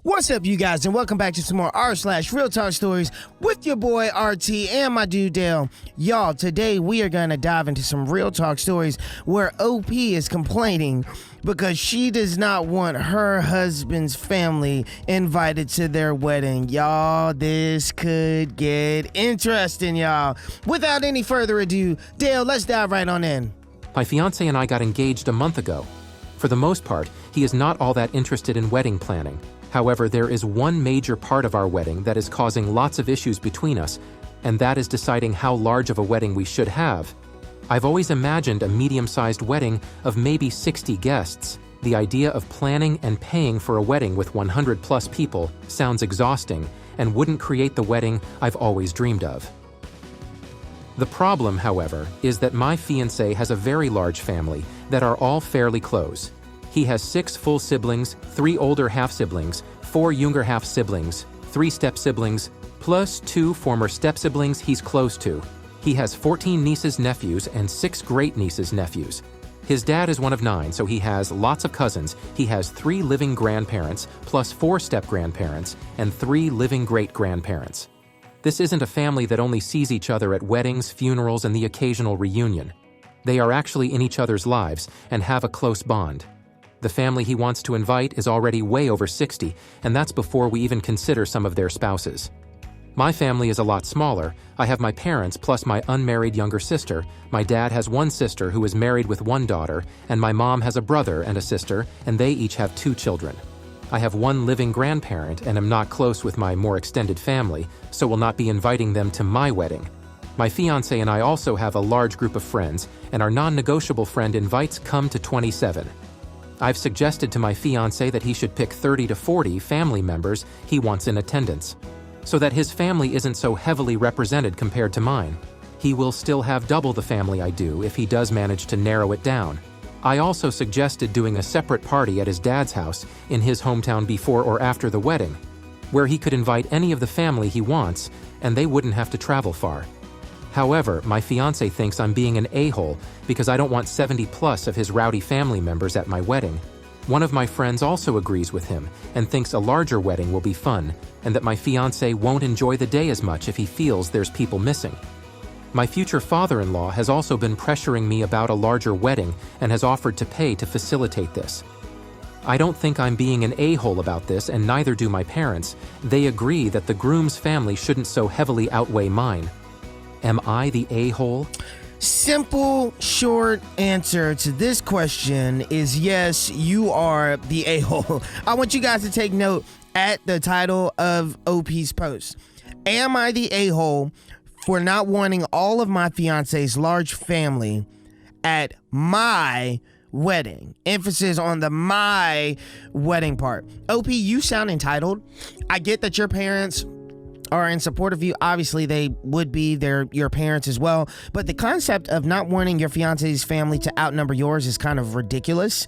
What's up, you guys, and welcome back to some more rSlash Real Talk Stories with your boy RT and my dude Dale. Y'all, today we are going to dive into some real talk stories where OP is complaining because she does not want her husband's family invited to their wedding. Y'all, this could get interesting, y'all. Without any further ado, Dale, let's dive right on in. My fiancé and I got engaged a month ago. For the most part, he is not all that interested in wedding planning. However, there is one major part of our wedding that is causing lots of issues between us, and that is deciding how large of a wedding we should have. I've always imagined a medium-sized wedding of maybe 60 guests. The idea of planning and paying for a wedding with 100+ people sounds exhausting and wouldn't create the wedding I've always dreamed of. The problem, however, is that my fiancé has a very large family that are all fairly close. He has 6 full siblings, 3 older half-siblings, 4 younger half-siblings, 3 step-siblings, plus 2 former step-siblings he's close to. He has 14 nieces, nephews, and 6 great-nieces, nephews. His dad is one of 9, so he has lots of cousins. He has 3 living grandparents, plus 4 step-grandparents, and 3 living great-grandparents. This isn't a family that only sees each other at weddings, funerals, and the occasional reunion. They are actually in each other's lives and have a close bond. The family he wants to invite is already way over 60, and that's before we even consider some of their spouses. My family is a lot smaller. I have my parents plus my unmarried younger sister. My dad has 1 sister who is married with 1 daughter, and my mom has a brother and a sister, and they each have 2 children. I have 1 living grandparent and am not close with my more extended family, so will not be inviting them to my wedding. My fiancé and I also have a large group of friends, and our non-negotiable friend invites come to 27. I've suggested to my fiancé that he should pick 30 to 40 family members he wants in attendance, so that his family isn't so heavily represented compared to mine. He will still have double the family I do if he does manage to narrow it down. I also suggested doing a separate party at his dad's house in his hometown before or after the wedding, where he could invite any of the family he wants and they wouldn't have to travel far. However, my fiancé thinks I'm being an a-hole because I don't want 70+ of his rowdy family members at my wedding. One of my friends also agrees with him and thinks a larger wedding will be fun and that my fiancé won't enjoy the day as much if he feels there's people missing. My future father-in-law has also been pressuring me about a larger wedding and has offered to pay to facilitate this. I don't think I'm being an a-hole about this, and neither do my parents. They agree that the groom's family shouldn't so heavily outweigh mine. Am I the a-hole? Simple, short answer to this question is yes, you are the a-hole. I want you guys to take note at the title of OP's post. Am I the a-hole for not wanting all of my fiancé's large family at my wedding? Emphasis on the my wedding part. OP, you sound entitled. I get that your parents are in support of you. Obviously, they would be your parents as well. But the concept of not wanting your fiance's family to outnumber yours is kind of ridiculous.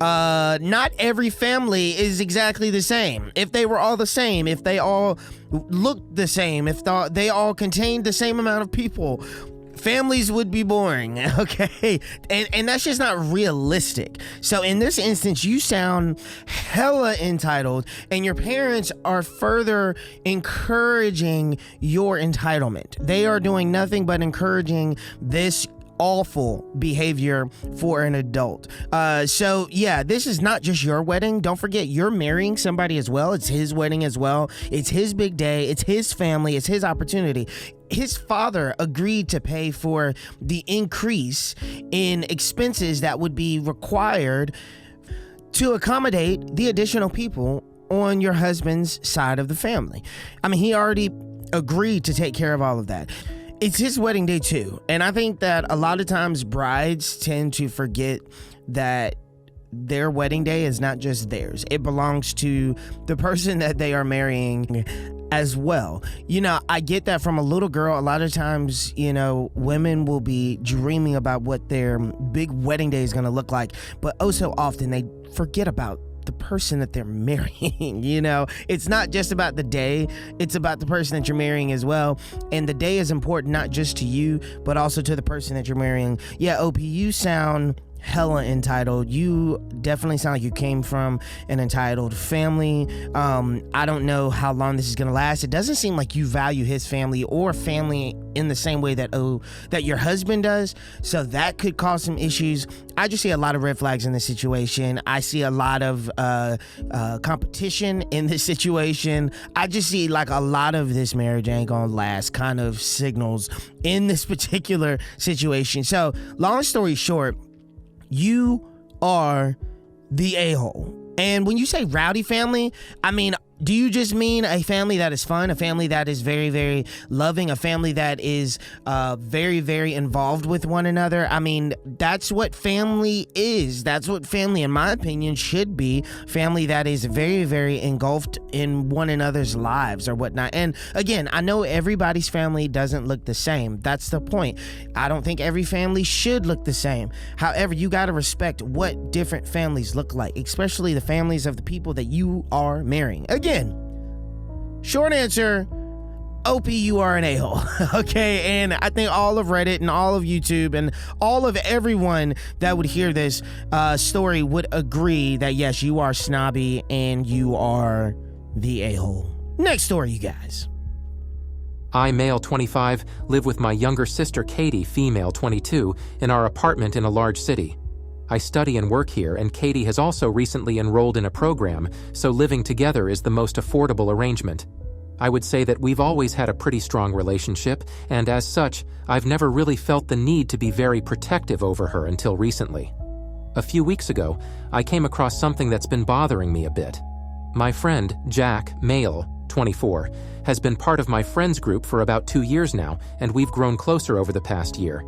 Not every family is exactly the same. If they were all the same, if they all looked the same, if they all contained the same amount of people, families would be boring, okay? And that's just not realistic. So in this instance, you sound hella entitled, and your parents are further encouraging your entitlement. They are doing nothing but encouraging this awful behavior for an adult. So yeah, this is not just your wedding. Don't forget, you're marrying somebody as well. It's his wedding as well. It's his big day. It's his family. It's his opportunity. His father agreed to pay for the increase in expenses that would be required to accommodate the additional people on your husband's side of the family. I mean, he already agreed to take care of all of that. It's his wedding day too. And I think that a lot of times brides tend to forget that their wedding day is not just theirs. It belongs to the person that they are marrying as well. You know, I get that from a little girl. A lot of times, you know, women will be dreaming about what their big wedding day is going to look like, but oh so often they forget about the person that they're marrying. You know, it's not just about the day, it's about the person that you're marrying as well. And the day is important not just to you, but also to the person that you're marrying. Yeah, OP, you sound hella entitled. You definitely sound like you came from an entitled family. I don't know how long this is gonna last. It doesn't seem like you value his family or family in the same way that that your husband does. So that could cause some issues. I just see a lot of red flags in this situation. I see a lot of competition in this situation. I just see like a lot of this marriage ain't gonna last kind of signals in this particular situation. So long story short, you are the a-hole. And when you say rowdy family, I mean, do you just mean a family that is fun, a family that is very, very loving, a family that is very, very involved with one another? I mean, that's what family is. That's what family, in my opinion, should be. Family that is very, very engulfed in one another's lives or whatnot. And again, I know everybody's family doesn't look the same. That's the point. I don't think every family should look the same. However, you got to respect what different families look like, especially the families of the people that you are marrying. Again, short answer, OP, you are an a-hole. Okay, and I think all of Reddit and all of YouTube and all of everyone that would hear this story would agree that yes, you are snobby and you are the a-hole. Next story, you guys. I, male 25, live with my younger sister Katie, female 22, in our apartment in a large city. I study and work here, and Katie has also recently enrolled in a program, so living together is the most affordable arrangement. I would say that we've always had a pretty strong relationship, and as such, I've never really felt the need to be very protective over her until recently. A few weeks ago, I came across something that's been bothering me a bit. My friend, Jack, male, 24, has been part of my friends group for about 2 years now, and we've grown closer over the past year.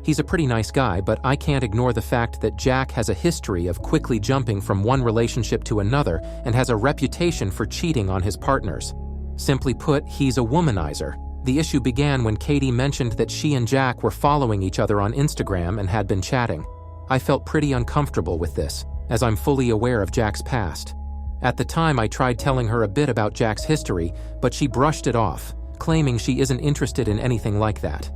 He's a pretty nice guy, but I can't ignore the fact that Jack has a history of quickly jumping from one relationship to another and has a reputation for cheating on his partners. Simply put, he's a womanizer. The issue began when Katie mentioned that she and Jack were following each other on Instagram and had been chatting. I felt pretty uncomfortable with this, as I'm fully aware of Jack's past. At the time, I tried telling her a bit about Jack's history, but she brushed it off, claiming she isn't interested in anything like that.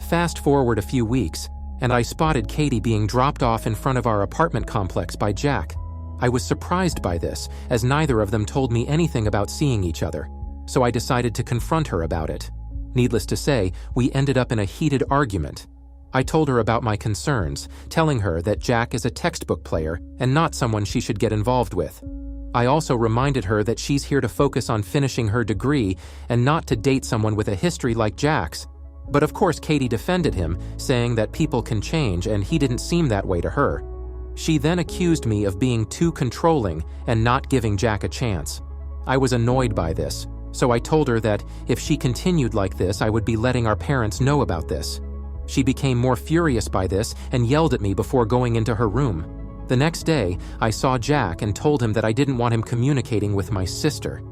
Fast forward a few weeks, and I spotted Katie being dropped off in front of our apartment complex by Jack. I was surprised by this, as neither of them told me anything about seeing each other, so I decided to confront her about it. Needless to say, we ended up in a heated argument. I told her about my concerns, telling her that Jack is a textbook player and not someone she should get involved with. I also reminded her that she's here to focus on finishing her degree and not to date someone with a history like Jack's. But of course Katie defended him, saying that people can change and he didn't seem that way to her. She then accused me of being too controlling and not giving Jack a chance. I was annoyed by this, so I told her that if she continued like this, I would be letting our parents know about this. She became more furious by this and yelled at me before going into her room. The next day, I saw Jack and told him that I didn't want him communicating with my sister.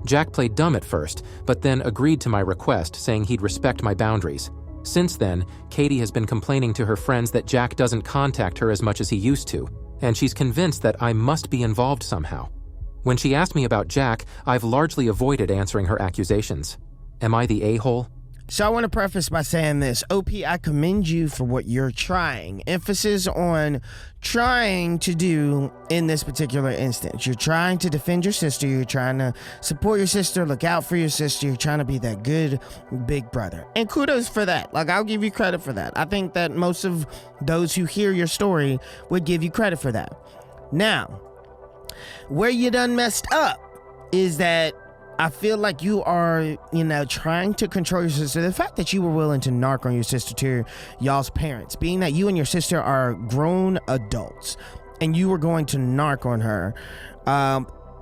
Jack played dumb at first, but then agreed to my request, saying he'd respect my boundaries. Since then, Katie has been complaining to her friends that Jack doesn't contact her as much as he used to, and she's convinced that I must be involved somehow. When she asked me about Jack, I've largely avoided answering her accusations. Am I the a-hole? So I want to preface by saying this. OP, I commend you for what you're trying. Emphasis on trying to do in this particular instance. You're trying to defend your sister. You're trying to support your sister, look out for your sister. You're trying to be that good big brother. And kudos for that. Like, I'll give you credit for that. I think that most of those who hear your story would give you credit for that. Now, where you done messed up is that I feel like you are, trying to control your sister. The fact that you were willing to narc on your sister to y'all's parents, being that you and your sister are grown adults and you were going to narc on her,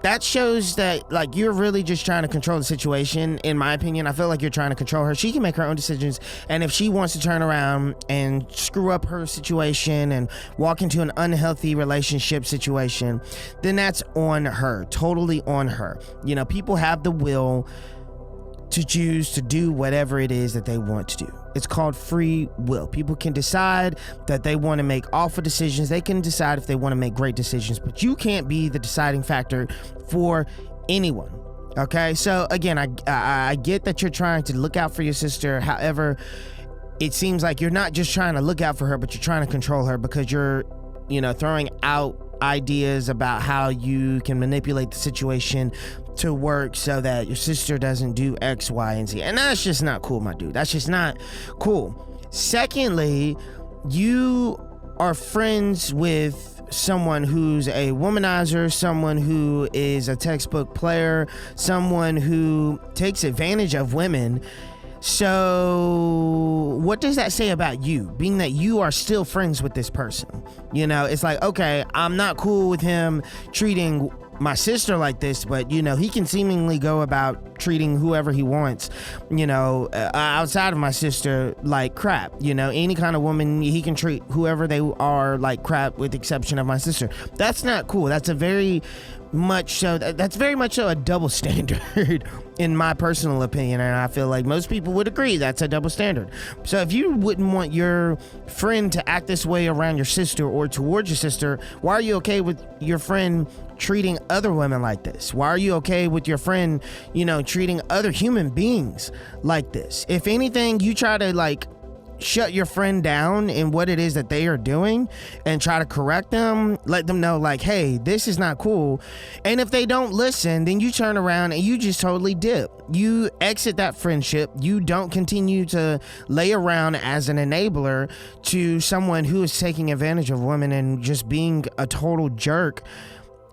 that shows that, like, you're really just trying to control the situation. In my opinion, I feel like you're trying to control her. She can make her own decisions, and if she wants to turn around and screw up her situation and walk into an unhealthy relationship situation, then that's on her, totally on her. People have the will to choose to do whatever it is that they want to do. It's called free will. People can decide that they want to make awful decisions. They can decide if they want to make great decisions, but you can't be the deciding factor for anyone. Okay, so again, I get that you're trying to look out for your sister. However, it seems like you're not just trying to look out for her, but you're trying to control her because you're, throwing out ideas about how you can manipulate the situation to work so that your sister doesn't do X, Y, and Z. And that's just not cool, my dude. That's just not cool. Secondly, you are friends with someone who's a womanizer, someone who is a textbook player, someone who takes advantage of women. So what does that say about you, being that you are still friends with this person? It's like, okay, I'm not cool with him treating my sister like this, but he can seemingly go about treating whoever he wants, outside of my sister like crap. Any kind of woman, he can treat whoever they are like crap, with the exception of my sister. That's not cool. That's very much so a double standard in my personal opinion, and I feel like most people would agree that's a double standard. So if you wouldn't want your friend to act this way around your sister or towards your sister, why are you okay with your friend treating other women like this? Why are you okay with your friend, treating other human beings like this? If anything, you try to shut your friend down in what it is that they are doing and try to correct them, let them know hey, this is not cool. And if they don't listen, then you turn around and you just totally dip. You exit that friendship. You don't continue to lay around as an enabler to someone who is taking advantage of women and just being a total jerk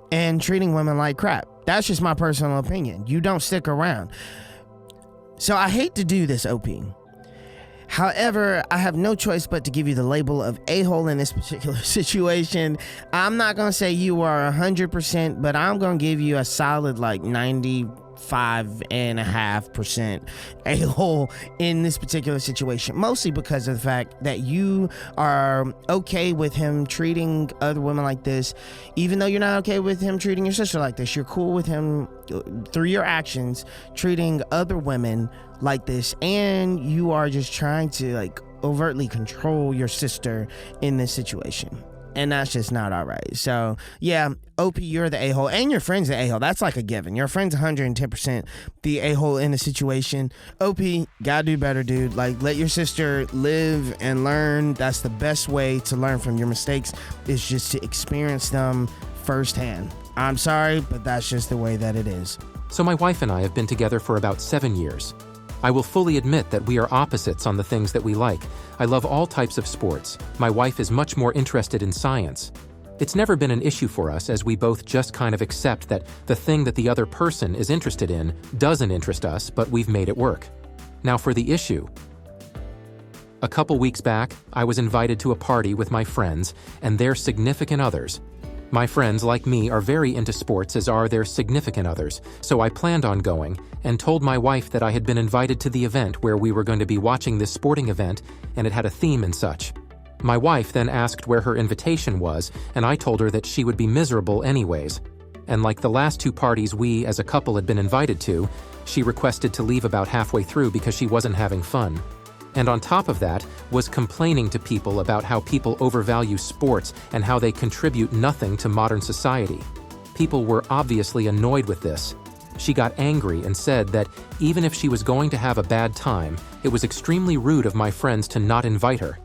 and treating women like crap. That's just my personal opinion. You don't stick around. So I hate to do this, OP. However, I have no choice but to give you the label of a-hole in this particular situation. I'm not going to say you are 100%, but I'm going to give you a solid 95.5% a-hole in this particular situation, mostly because of the fact that you are okay with him treating other women like this, even though you're not okay with him treating your sister like this. You're cool with him through your actions treating other women like this, and you are just trying to overtly control your sister in this situation. And that's just not all right. So, yeah, OP, you're the a-hole, and your friend's the a-hole. That's a given. Your friend's 110% the a-hole in the situation. OP, gotta do better, dude. Let your sister live and learn. That's the best way to learn from your mistakes, is just to experience them firsthand. I'm sorry, but that's just the way that it is. So my wife and I have been together for about 7 years. I will fully admit that we are opposites on the things that we like. I love all types of sports. My wife is much more interested in science. It's never been an issue for us, as we both just kind of accept that the thing that the other person is interested in doesn't interest us, but we've made it work. Now for the issue. A couple weeks back, I was invited to a party with my friends and their significant others. My friends, like me, are very into sports, as are their significant others, so I planned on going and told my wife that I had been invited to the event where we were going to be watching this sporting event, and it had a theme and such. My wife then asked where her invitation was, and I told her that she would be miserable anyways. And like the last two parties we as a couple had been invited to, she requested to leave about halfway through because she wasn't having fun. And on top of that, was complaining to people about how people overvalue sports and how they contribute nothing to modern society. People were obviously annoyed with this. She got angry and said that even if she was going to have a bad time, it was extremely rude of my friends to not invite her.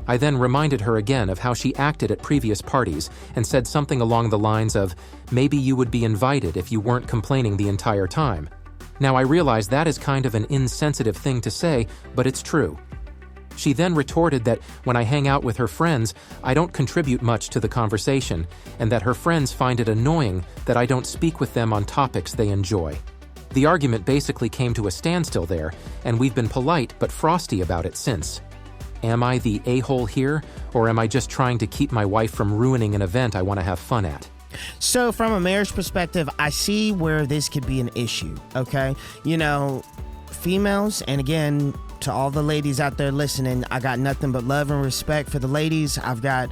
I then reminded her again of how she acted at previous parties and said something along the lines of, maybe you would be invited if you weren't complaining the entire time. Now I realize that is kind of an insensitive thing to say, but it's true. She then retorted that when I hang out with her friends, I don't contribute much to the conversation, and that her friends find it annoying that I don't speak with them on topics they enjoy. The argument basically came to a standstill there, and we've been polite but frosty about it since. Am I the a-hole here, or am I just trying to keep my wife from ruining an event I want to have fun at? So from a marriage perspective, I see where this could be an issue, okay? Females, and again, to all the ladies out there listening, I got nothing but love and respect for the ladies. I've got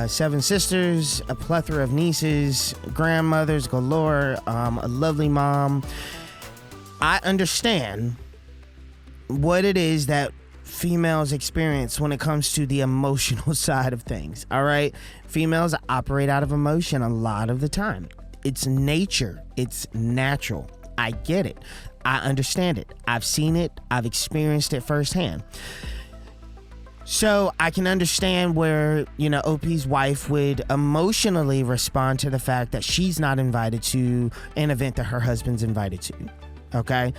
7 sisters, a plethora of nieces, grandmothers galore, a lovely mom. I understand what it is that females experience when it comes to the emotional side of things, all right? Females operate out of emotion a lot of the time. It's nature. It's natural. I get it. I understand it. I've seen it. I've experienced it firsthand. So I can understand where, OP's wife would emotionally respond to the fact that she's not invited to an event that her husband's invited to. Okay?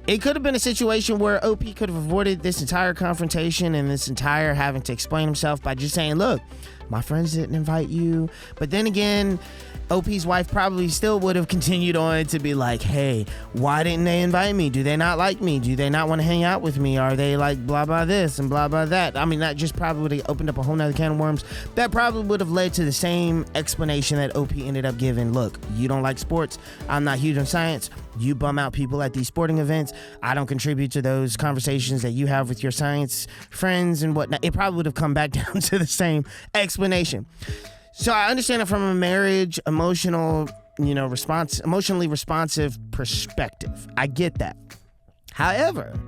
It could have been a situation where OP could have avoided this entire confrontation and this entire having to explain himself by just saying, look, my friends didn't invite you. But then again, OP's wife probably still would have continued on to be like, hey, why didn't they invite me? Do they not like me? Do they not want to hang out with me? Are they like blah, blah, this and blah, blah, that? I mean, that just probably would have opened up a whole nother can of worms. That probably would have led to the same explanation that OP ended up giving. Look, you don't like sports. I'm not huge on science. You bum out people at these sporting events. I don't contribute to those conversations that you have with your science friends and whatnot. It probably would have come back down to the same explanation. So I understand it from a marriage, emotionally responsive perspective. I get that. However,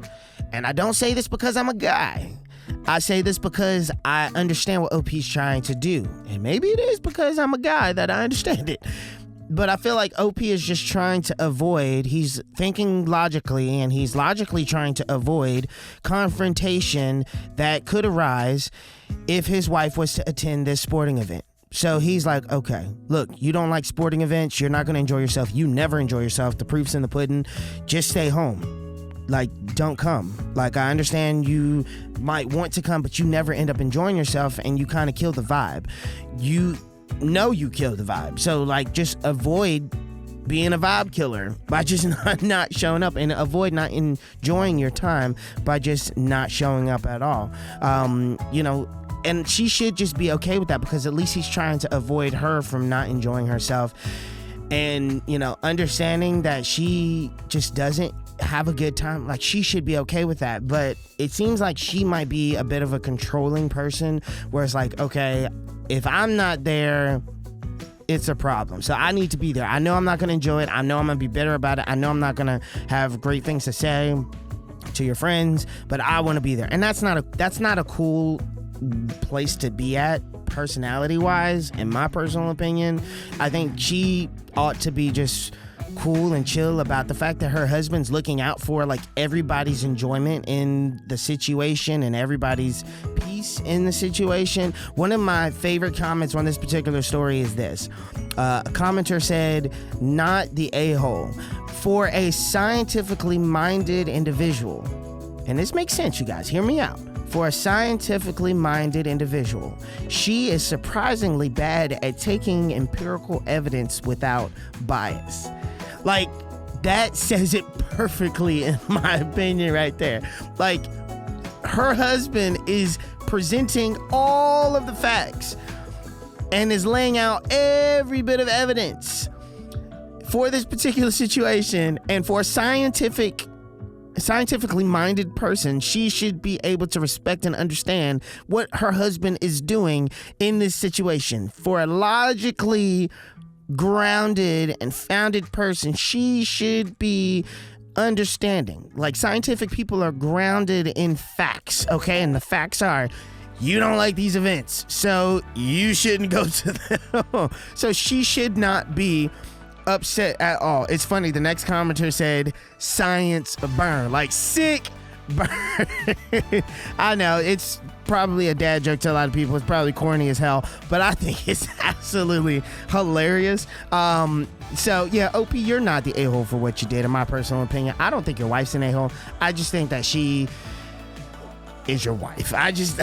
and I don't say this because I'm a guy. I say this because I understand what OP's trying to do. And maybe it is because I'm a guy that I understand it. But I feel like OP is just trying to avoid, he's thinking logically, and he's logically trying to avoid confrontation that could arise if his wife was to attend this sporting event. So he's like, okay, look, you don't like sporting events. You're not going to enjoy yourself. You never enjoy yourself. The proof's in the pudding. Just stay home. Like, don't come. Like, I understand you might want to come, but you never end up enjoying yourself, and you kind of kill the vibe. You kill the vibe. So, like, just avoid being a vibe killer by just not showing up, and avoid not enjoying your time by just not showing up at all. And she should just be okay with that, because at least he's trying to avoid her from not enjoying herself, and, understanding that she just doesn't have a good time. Like, she should be okay with that. But it seems like she might be a bit of a controlling person, where it's like, okay, if I'm not there, it's a problem. So I need to be there. I know I'm not going to enjoy it. I know I'm going to be bitter about it. I know I'm not going to have great things to say to your friends, but I want to be there. And that's not a cool place to be at, personality wise, in my personal opinion. I think she ought to be just cool and chill about the fact that her husband's looking out for like everybody's enjoyment in the situation and everybody's peace in the situation. One of my favorite comments on this particular story is this. A commenter said, not the a-hole. For a scientifically minded individual, and this makes sense, you guys, hear me out. For a scientifically minded individual, she is surprisingly bad at taking empirical evidence without bias. Like, that says it perfectly, in my opinion, right there. Like, her husband is presenting all of the facts and is laying out every bit of evidence for this particular situation. And for a scientifically minded person, she should be able to respect and understand what her husband is doing in this situation. For a logically grounded and founded person, she should be understanding. Like, scientific people are grounded in facts, okay? And the facts are, you don't like these events, so you shouldn't go to them. So she should not be upset at all. It's funny, the next commenter said, science burn. Like, sick burn. I know, it's probably a dad joke to a lot of people. It's probably corny as hell, but I think it's absolutely hilarious. So yeah, OP, you're not the a-hole for what you did, in my personal opinion. I don't think your wife's an a-hole. I just think that she is your wife. I just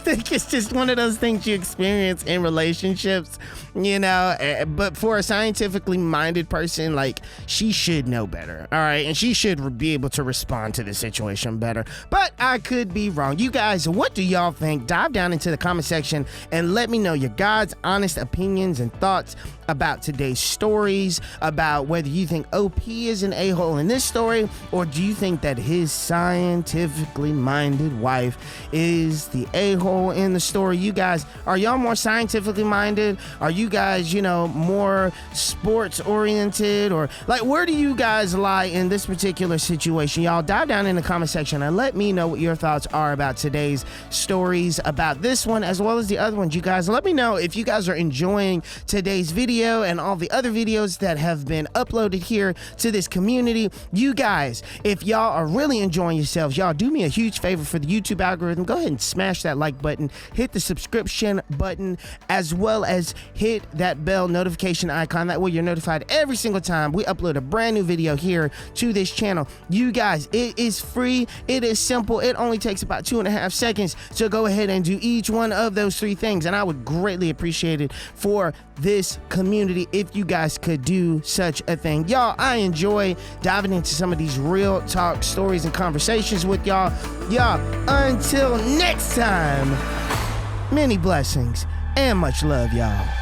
think it's just one of those things you experience in relationships, but for a scientifically minded person, like, she should know better. All right. And she should be able to respond to the situation better, but I could be wrong. You guys, what do y'all think? Dive down into the comment section and let me know your guys' honest opinions and thoughts about today's stories, about whether you think OP is an a-hole in this story, or do you think that his scientifically minded wife is the a-hole in the story. You guys, are y'all more scientifically minded? Are you guys, more sports oriented? Or like, where do you guys lie in this particular situation? Y'all dive down in the comment section and let me know what your thoughts are about today's stories, about this one as well as the other ones. You guys, let me know if you guys are enjoying today's video. video and all the other videos that have been uploaded here to this community. You guys, if y'all are really enjoying yourselves, y'all do me a huge favor for the YouTube algorithm. Go ahead and smash that like button, hit the subscription button, as well as hit that bell notification icon. That way you're notified every single time we upload a brand new video here to this channel. You guys, it is free, it is simple, it only takes about 2.5 seconds to go ahead and do each one of those 3 things, and I would greatly appreciate it for this community if you guys could do such a thing. Y'all, I enjoy diving into some of these real talk stories and conversations with y'all. Until next time, many blessings and much love, y'all.